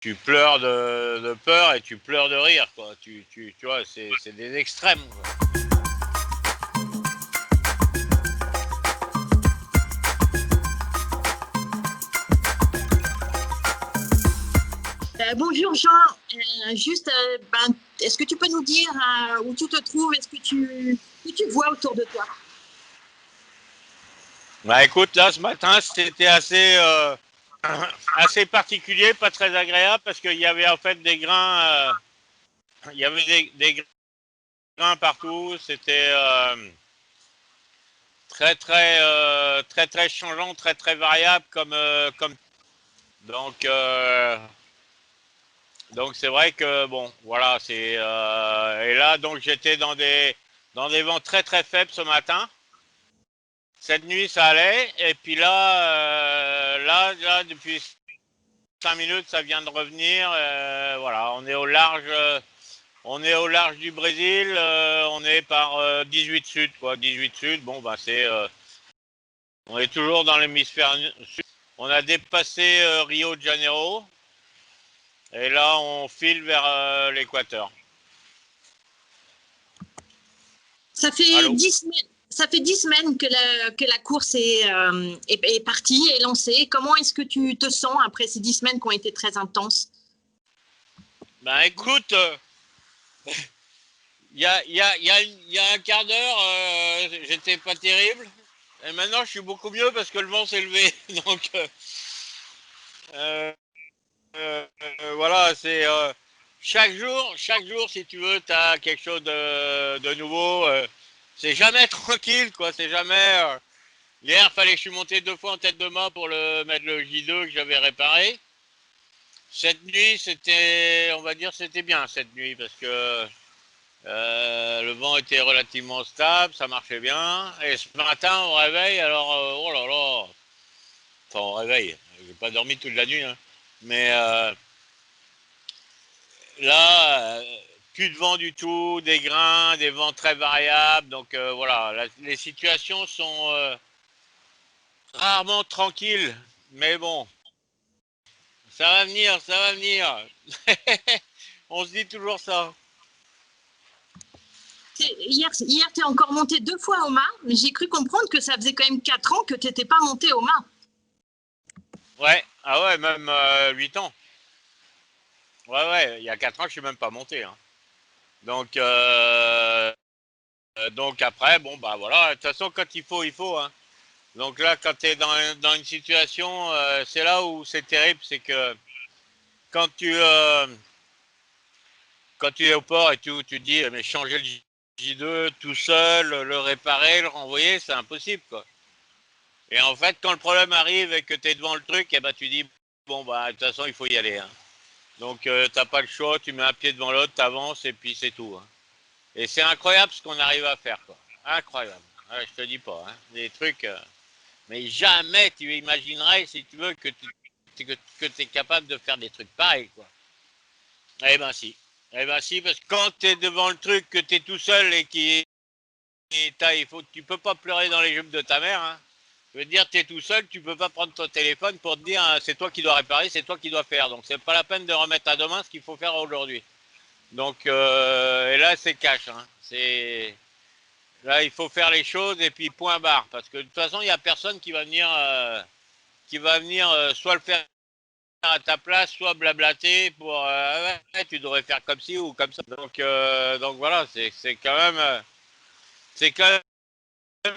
tu pleures de peur et tu pleures de rire, quoi. Tu vois, c'est des extrêmes, quoi. Bonjour Jean, est-ce que tu peux nous dire où tu te trouves, que tu vois autour de toi? Bah écoute, là ce matin c'était assez particulier, pas très agréable parce qu'il y avait en fait des grains, il y avait des grains partout. C'était très changeant, très variable comme donc euh, donc c'est vrai que bon voilà c'est et là donc j'étais dans des vents très faibles ce matin. Cette nuit ça allait et puis là depuis 5 minutes ça vient de revenir. Voilà, on est au large du Brésil, on est par 18 sud quoi, 18 sud. Bon bah on est toujours dans l'hémisphère sud. On a dépassé Rio de Janeiro et là on file vers l'équateur. Ça fait Allô? 10 semaines, ça fait 10 semaines que la course est partie, est lancée. Comment est-ce que tu te sens après ces 10 semaines qui ont été très intenses? Ben écoute, il y a un quart d'heure, j'étais pas terrible. Et maintenant, je suis beaucoup mieux parce que le vent s'est levé. Donc, euh, voilà, c'est chaque jour, si tu veux, tu as quelque chose de nouveau. C'est jamais tranquille, quoi. C'est jamais. Hier, fallait que je suis monté 2 fois en tête de mât pour mettre le J2 que j'avais réparé. Cette nuit, on va dire, c'était bien cette nuit parce que le vent était relativement stable, ça marchait bien. Et ce matin, au réveil, alors, oh là là, enfin, au réveil, j'ai pas dormi toute la nuit, hein. Mais là, plus de vent du tout, des grains, des vents très variables. Donc voilà, les situations sont rarement tranquilles. Mais bon, ça va venir, ça va venir. On se dit toujours ça. Hier tu es encore monté 2 fois au mât, mais j'ai cru comprendre que ça faisait quand même 4 ans que tu n'étais pas monté au mât. Ouais, ah ouais, même 8 ans. Ouais, il y a 4 ans, je suis même pas monté, hein. Donc, donc après, bon, bah voilà, de toute façon, quand il faut, hein. Donc là, quand tu es dans une situation, c'est là où c'est terrible, c'est que quand tu, euh, quand tu es au port et tu te dis, mais changer le J2 tout seul, le réparer, le renvoyer, c'est impossible, quoi. Et en fait, quand le problème arrive et que tu es devant le truc, et ben, tu dis, bon, bah, de toute façon, il faut y aller, hein. Donc, t'as pas le choix, tu mets un pied devant l'autre, t'avances et puis c'est tout, hein. Et c'est incroyable ce qu'on arrive à faire, quoi. Incroyable. Ouais, je te dis pas, hein. Des trucs. Mais jamais tu imaginerais, si tu veux, que tu es capable de faire des trucs pareils, quoi. Eh ben si. Eh ben si, parce que quand tu es devant le truc, que tu es tout seul tu peux pas pleurer dans les jupes de ta mère, hein. Je veux dire, tu es tout seul, tu peux pas prendre ton téléphone pour te dire, c'est toi qui dois réparer, c'est toi qui dois faire. Donc c'est pas la peine de remettre à demain ce qu'il faut faire aujourd'hui. Donc, et là, c'est cash, hein. Là, il faut faire les choses et puis point barre. Parce que de toute façon, il n'y a personne qui va venir soit le faire à ta place, soit blablater pour ouais, tu devrais faire comme ci ou comme ça. Donc voilà, c'est quand même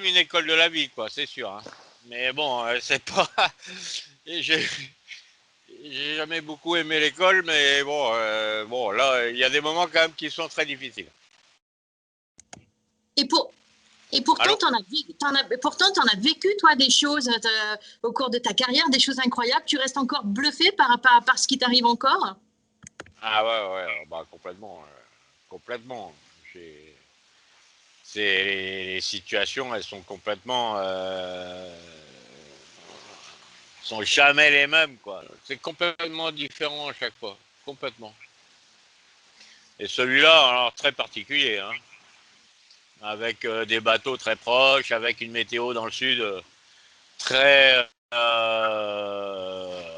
une école de la vie, quoi, c'est sûr, hein. Mais bon, c'est pas. J'ai j'ai jamais beaucoup aimé l'école, mais bon, bon, là, il y a des moments quand même qui sont très difficiles. Et, pour, et pourtant, Allô? t'en as vécu, toi, des choses au cours de ta carrière, des choses incroyables. Tu restes encore bluffé par ce qui t'arrive encore? Ah ouais, bah complètement, complètement. J'ai- les situations, elles sont complètement, sont jamais les mêmes, quoi. C'est complètement différent à chaque fois, complètement. Et celui-là, alors très particulier, hein, avec des bateaux très proches, avec une météo dans le sud très,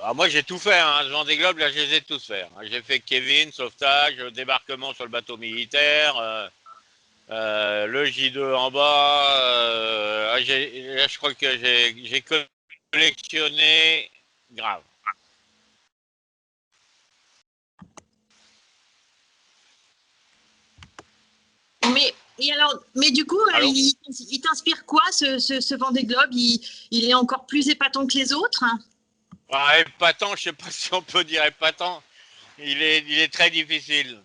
Alors moi j'ai tout fait, hein. Ce Vendée Globe, là je les ai tous faits. Hein. J'ai fait Kevin, sauvetage, débarquement sur le bateau militaire, le J2 en bas. Là je crois que j'ai collectionné grave. Mais du coup, Allô? il t'inspire quoi ce Vendée Globe? Il est encore plus épatant que les autres, hein? Ah, épatant, je sais pas si on peut dire épatant. Il est très difficile.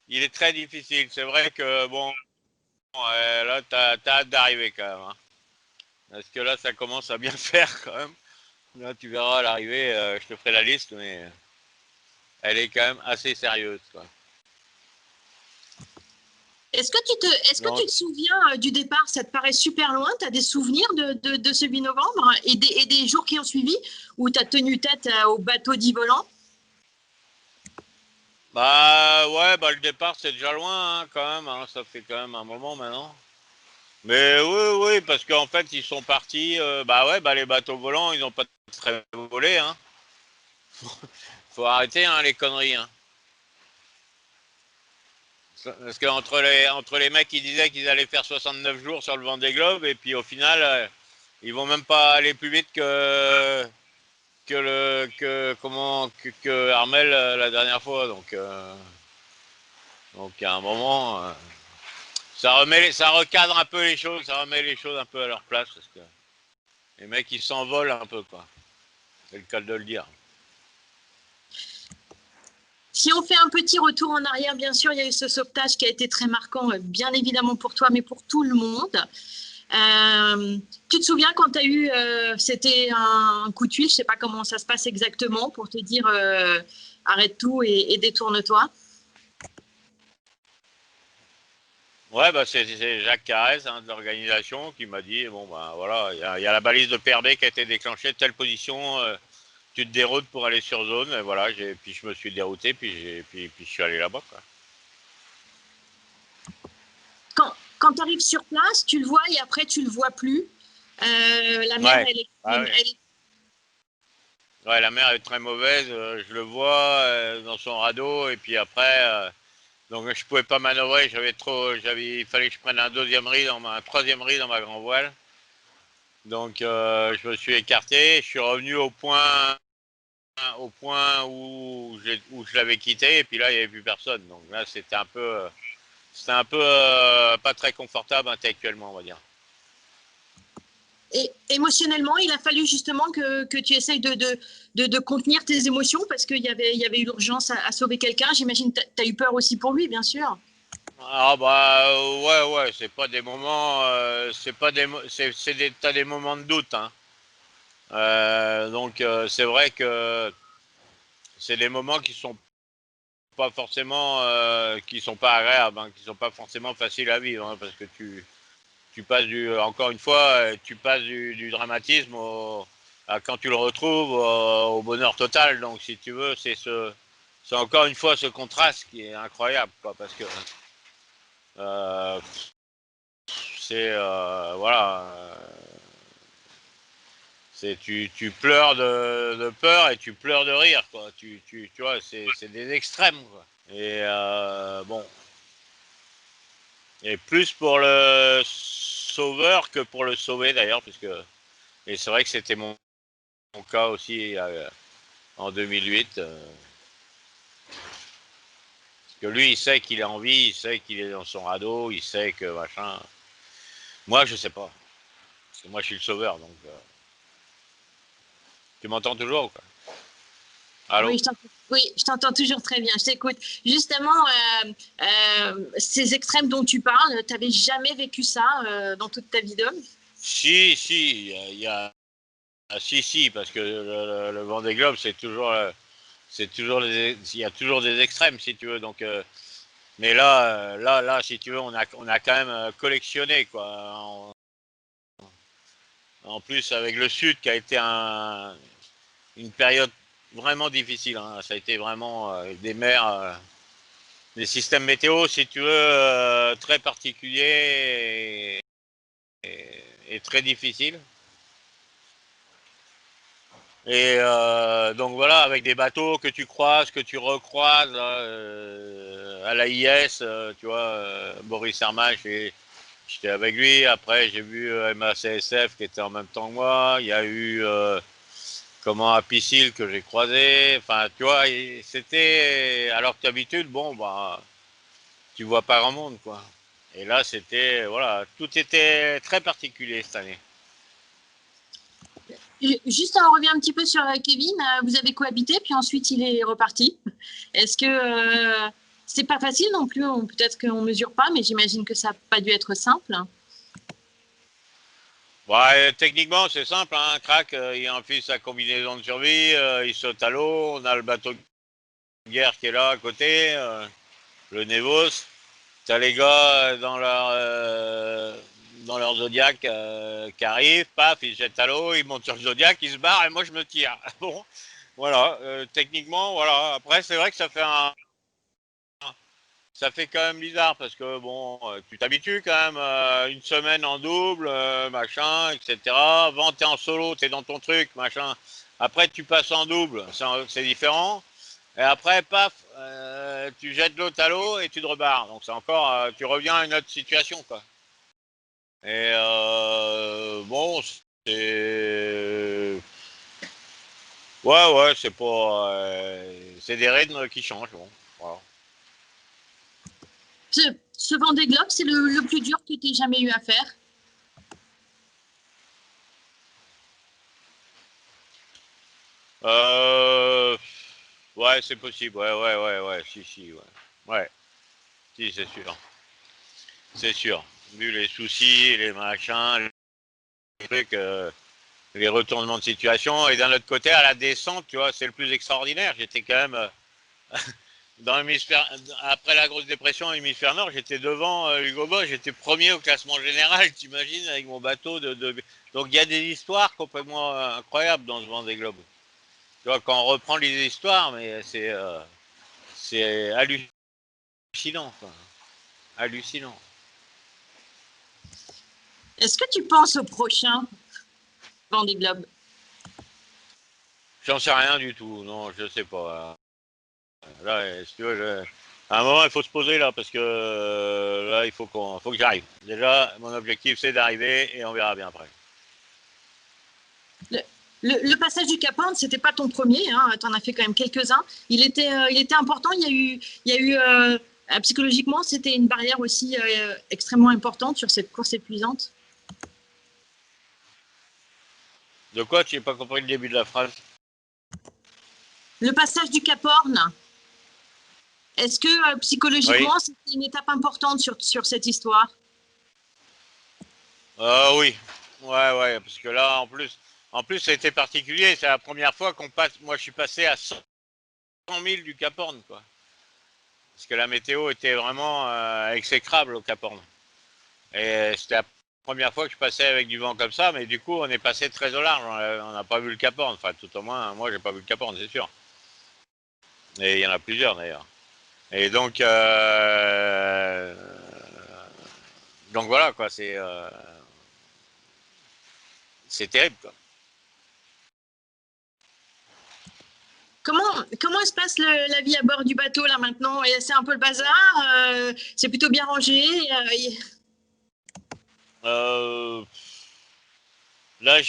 Il est très difficile. C'est vrai que bon, là t'as hâte d'arriver quand même. Hein. Parce que là ça commence à bien faire quand même. Là tu verras à l'arrivée, je te ferai la liste, mais elle est quand même assez sérieuse, quoi. Est-ce que tu Donc, te souviens du départ? Ça te paraît super loin? Tu as des souvenirs de ce 8 novembre et des jours qui ont suivi où tu as tenu tête au bateau dit volant? bah ouais, bah le départ c'est déjà loin hein, quand même, hein, ça fait quand même un moment maintenant. Mais oui, oui, parce qu'en fait ils sont partis, bah ouais, bah les bateaux volants ils n'ont pas très volé, hein. Faut arrêter hein, les conneries, hein. Parce qu'entre les mecs qui disaient qu'ils allaient faire 69 jours sur le Vendée Globe et puis au final ils vont même pas aller plus vite que Armel la dernière fois, donc à un moment ça recadre un peu les choses, ça remet les choses un peu à leur place parce que les mecs ils s'envolent un peu quoi. C'est le cas de le dire. Si on fait un petit retour en arrière, bien sûr, il y a eu ce sauvetage qui a été très marquant, bien évidemment pour toi, mais pour tout le monde. Tu te souviens quand tu as eu, c'était un coup de tuile, je ne sais pas comment ça se passe exactement, pour te dire arrête tout et détourne-toi. Ouais, bah c'est Jacques Carrez hein, de l'organisation qui m'a dit bon bah voilà, il y a la balise de PRB qui a été déclenchée, telle position, tu te déroutes pour aller sur zone, et voilà, puis je me suis dérouté, puis je suis allé là-bas quoi. Quand tu arrives sur place, tu le vois et après tu le vois plus. La mer, Ouais, ah ouais. Ouais, la mer est très mauvaise, je le vois dans son radeau, et puis après, donc je pouvais pas manœuvrer, il fallait que je prenne un troisième riz dans ma grand voile. Donc je me suis écarté, je suis revenu au point où je l'avais quitté, et puis là il n'y avait plus personne. Donc là c'était un peu pas très confortable intellectuellement, on va dire. Et émotionnellement, il a fallu justement que tu essayes de contenir tes émotions parce qu'il y avait eu l'urgence à sauver quelqu'un. J'imagine que tu as eu peur aussi pour lui, bien sûr. Ah bah ouais ouais, c'est pas des moments, c'est pas des, t'as des moments de doute, hein. Donc c'est vrai que c'est des moments qui sont pas agréables, hein, qui sont pas forcément faciles à vivre, hein, parce que tu passes encore une fois, tu passes du dramatisme à quand tu le retrouves au bonheur total. Donc si tu veux, c'est encore une fois ce contraste qui est incroyable, quoi, parce que euh, c'est voilà, tu pleures de peur et tu pleures de rire, quoi. Tu vois, c'est des extrêmes, quoi. Et bon, et plus pour le sauveur que pour le sauver d'ailleurs, et c'est vrai que c'était mon cas aussi en 2008. Parce que lui, il sait qu'il est en vie, il sait qu'il est dans son radeau, il sait que machin. Moi, je sais pas. Parce que moi, je suis le sauveur, donc. Tu m'entends toujours ou quoi? Allô? Oui, je t'entends toujours très bien. Je t'écoute. Justement, ces extrêmes dont tu parles, tu n'avais jamais vécu ça dans toute ta vie d'homme? Si, si, si, si, parce que le Vendée Globe, il y a toujours des extrêmes, si tu veux. Donc, mais là, si tu veux, on a quand même collectionné, quoi. En plus, avec le Sud, qui a été une période vraiment difficile. Hein. Ça a été vraiment des mers, des systèmes météo, si tu veux, très particuliers et très difficiles. Et donc voilà, avec des bateaux que tu croises, que tu recroises à la IS, tu vois, Boris Herman, j'étais avec lui. Après, j'ai vu MACSF qui était en même temps que moi. Il y a eu comment à Piscille que j'ai croisé. Enfin, tu vois, c'était alors que d'habitude, bon, bah, tu vois pas grand monde, quoi. Et là, c'était, voilà, tout était très particulier cette année. Juste, on revient un petit peu sur Kevin. Vous avez cohabité, puis ensuite il est reparti. Est-ce que c'est pas facile non plus? Peut-être qu'on mesure pas, mais j'imagine que ça n'a pas dû être simple. Ouais, techniquement, c'est simple, hein. Crac, il enfile sa combinaison de survie, il saute à l'eau, on a le bateau de guerre qui est là à côté, le Nevos. T'as les gars dans leur Zodiac qui arrivent, paf, ils jettent à l'eau, ils montent sur le Zodiac, ils se barrent et moi je me tire. Bon, voilà, techniquement, voilà. Après, c'est vrai que ça fait quand même bizarre parce que bon, tu t'habitues quand même une semaine en double, machin, etc. Avant, t'es en solo, t'es dans ton truc, machin. Après, tu passes en double, c'est différent. Et après, paf, tu jettes l'autre à l'eau et tu te rebarres. Donc c'est encore, tu reviens à une autre situation, quoi. Et bon, c'est, ouais, ouais, c'est pas, c'est des rythmes qui changent. Bon, voilà. Ce Vendée Globe, c'est le plus dur que tu aies jamais eu à faire? Euh, ouais, c'est possible. Ouais, ouais, ouais, ouais. Si, si, ouais. Ouais, si, c'est sûr. C'est sûr. Vu les soucis, les machins, les trucs, les retournements de situation. Et d'un autre côté, à la descente, tu vois, c'est le plus extraordinaire. J'étais quand même dans l'hémisphère, après la grosse dépression, hémisphère nord, j'étais devant Hugo Boss, j'étais premier au classement général, t'imagines, avec mon bateau Donc il y a des histoires complètement incroyables dans ce Vendée Globe. Tu vois, quand on reprend les histoires, mais c'est hallucinant, quoi. Hallucinant. Est-ce que tu penses au prochain Vendée Globe? J'en sais rien du tout, non, je sais pas. Là, si tu veux, à un moment, il faut se poser là, parce que là, faut que j'arrive. Déjà, mon objectif, c'est d'arriver, et on verra bien après. Le passage du Cap Horn, c'était pas ton premier, hein, tu en as fait quand même quelques-uns. Il était important, il y a eu psychologiquement, c'était une barrière aussi extrêmement importante sur cette course épuisante. De quoi? Tu n'as pas compris le début de la phrase? Le passage du Cap Horn, est-ce que Oui. psychologiquement, c'était une étape importante sur cette histoire? Oui. Ouais, ouais, parce que là, en plus, ça a été particulier. C'est la première fois qu'on passe. Moi, je suis passé à 100 000 du Cap Horn, quoi. Parce que la météo était vraiment exécrable au Cap Horn. Et c'était la première fois que je passais avec du vent comme ça, mais du coup, on est passé très au large. On n'a pas vu le Cap Horn. Enfin, tout au moins, moi, j'ai pas vu le Cap Horn, c'est sûr. Et il y en a plusieurs d'ailleurs. Et donc voilà, quoi. C'est terrible, quoi. Comment se passe la vie à bord du bateau là maintenant? C'est un peu le bazar, c'est plutôt bien rangé. Euh, là,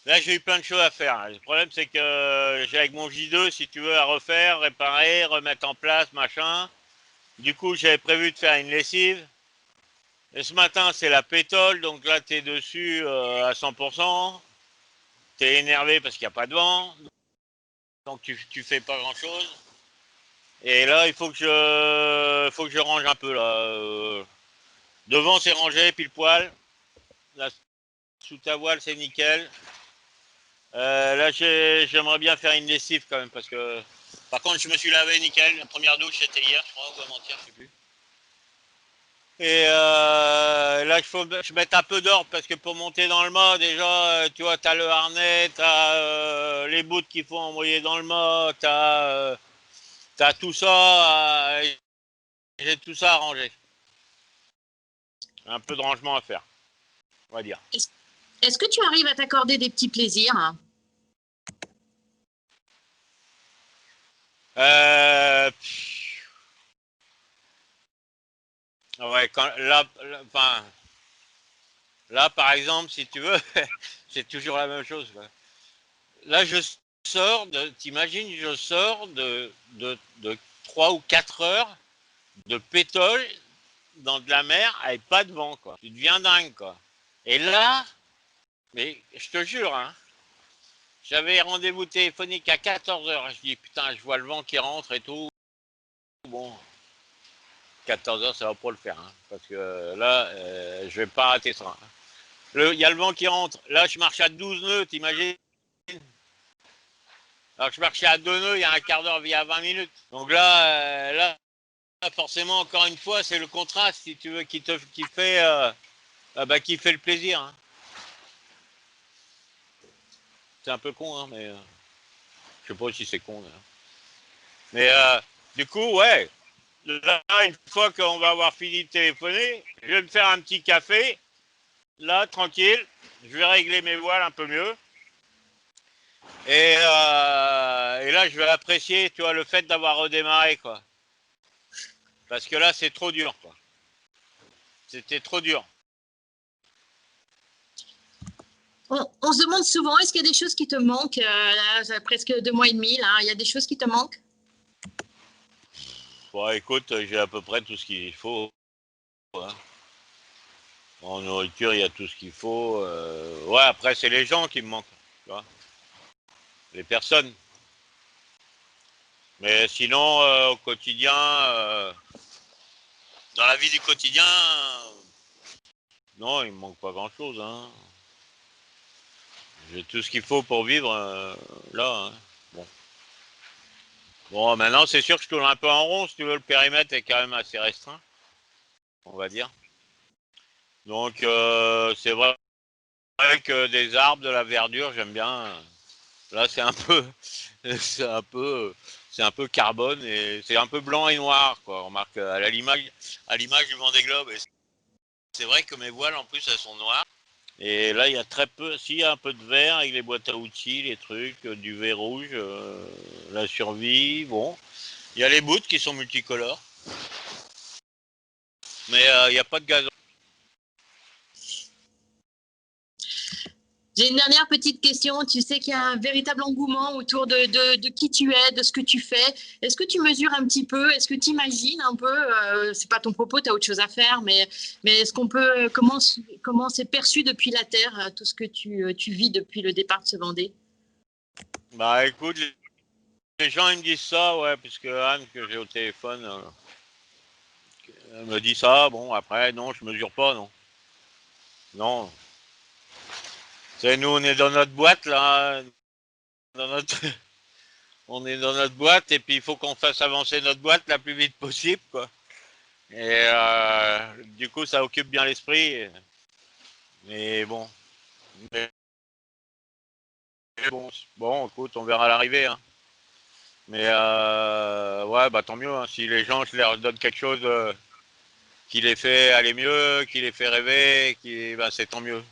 là, j'ai eu plein de choses à faire. Le problème, c'est que j'ai avec mon J2, si tu veux, à refaire, réparer, remettre en place, machin. Du coup, j'avais prévu de faire une lessive. Et ce matin, c'est la pétole, donc là, t'es dessus à 100%. T'es énervé parce qu'il n'y a pas de vent, donc tu fais pas grand-chose. Et là, faut que je range un peu là. Devant, c'est rangé, pile poil. Là, sous ta voile, c'est nickel. Là, j'aimerais bien faire une lessive quand même parce que. Par contre, je me suis lavé nickel. La première douche, c'était hier, je crois, ou avant-hier, je sais plus. Et là, il faut que je mette un peu d'ordre parce que pour monter dans le mât, déjà, tu vois, t'as le harnais, t'as les bouts qu'il faut envoyer dans le mât, t'as tout ça, j'ai tout ça à ranger. Un peu de rangement à faire, on va dire. Est-ce que tu arrives à t'accorder des petits plaisirs, hein? Euh, ouais, enfin, là, par exemple, si tu veux, c'est toujours la même chose, quoi. Là, t'imagines, je sors de 3 ou 4 heures de pétole dans de la mer avec pas de vent, quoi. Tu deviens dingue, quoi. Et là, mais je te jure, hein, j'avais rendez-vous téléphonique à 14 heures. Je dis, putain, je vois le vent qui rentre et tout. Bon, 14 heures, ça va pas le faire, hein, parce que là, je vais pas rater ça, hein. Il y a le vent qui rentre. Là, je marche à 12 nœuds, t'imagines? Alors que je marchais à 2 nœuds il y a un quart d'heure, il y a 20 minutes. Donc là, forcément, encore une fois, c'est le contraste, si tu veux, qui fait le plaisir, hein. C'est un peu con, hein, mais je sais pas si c'est con, là. Mais du coup, ouais, là, une fois qu'on va avoir fini de téléphoner, je vais me faire un petit café, là, tranquille, je vais régler mes voiles un peu mieux. Et là, je vais apprécier, tu vois, le fait d'avoir redémarré, quoi. Parce que là, c'est trop dur, quoi. C'était trop dur. On se demande souvent, est-ce qu'il y a des choses qui te manquent là, presque 2 mois et demi, là, il y a des choses qui te manquent? Bon, écoute, j'ai à peu près tout ce qu'il faut, hein. En nourriture, il y a tout ce qu'il faut. Ouais, après, c'est les gens qui me manquent, tu vois, les personnes. Mais sinon, au quotidien, dans la vie du quotidien, non, il me manque pas grand-chose, hein. J'ai tout ce qu'il faut pour vivre là, hein. Bon. Bon, maintenant, c'est sûr que je tourne un peu en rond, si tu veux, le périmètre est quand même assez restreint, on va dire. Donc, c'est vrai que des arbres, de la verdure, j'aime bien. Là, c'est un peu, c'est un peu, c'est un peu carbone et c'est un peu blanc et noir, quoi. On remarque à l'image du Vendée Globe. Et c'est vrai que mes voiles, en plus, elles sont noires. Et là, il y a très peu, s'il y a un peu de vert avec les boîtes à outils, les trucs, du verre rouge, la survie, bon. Il y a les bouts qui sont multicolores, mais il n'y a pas de gazon. J'ai une dernière petite question. Tu sais qu'il y a un véritable engouement autour de qui tu es, de ce que tu fais. Est-ce que tu mesures un petit peu? Est-ce que tu imagines un peu? C'est pas ton propos, tu as autre chose à faire, mais est-ce qu'on peut comment c'est perçu depuis la Terre, tout ce que tu vis depuis le départ de ce Vendée? Bah écoute, les gens ils me disent ça, ouais, puisque Anne que j'ai au téléphone, elle me dit ça. Bon, après, non, je mesure pas, non. Non. C'est nous, on est dans notre boîte là, dans notre, on est dans notre boîte et puis il faut qu'on fasse avancer notre boîte la plus vite possible, quoi. Et du coup, ça occupe bien l'esprit. Mais bon, mais bon, écoute, on verra à l'arrivée, hein. Mais ouais, bah tant mieux, hein. Si les gens, je leur donne quelque chose qui les fait aller mieux, qui les fait rêver, bah, c'est tant mieux.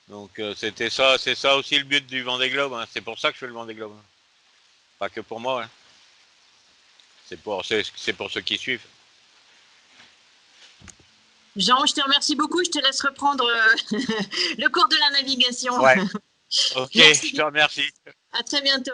Donc c'était ça, c'est ça aussi le but du Vendée Globe, hein. C'est pour ça que je fais le Vendée Globe, hein. Pas que pour moi, hein. C'est pour ceux qui suivent. Jean, je te remercie beaucoup. Je te laisse reprendre le cours de la navigation. Ouais. Ok, Merci. je te remercie. À très bientôt.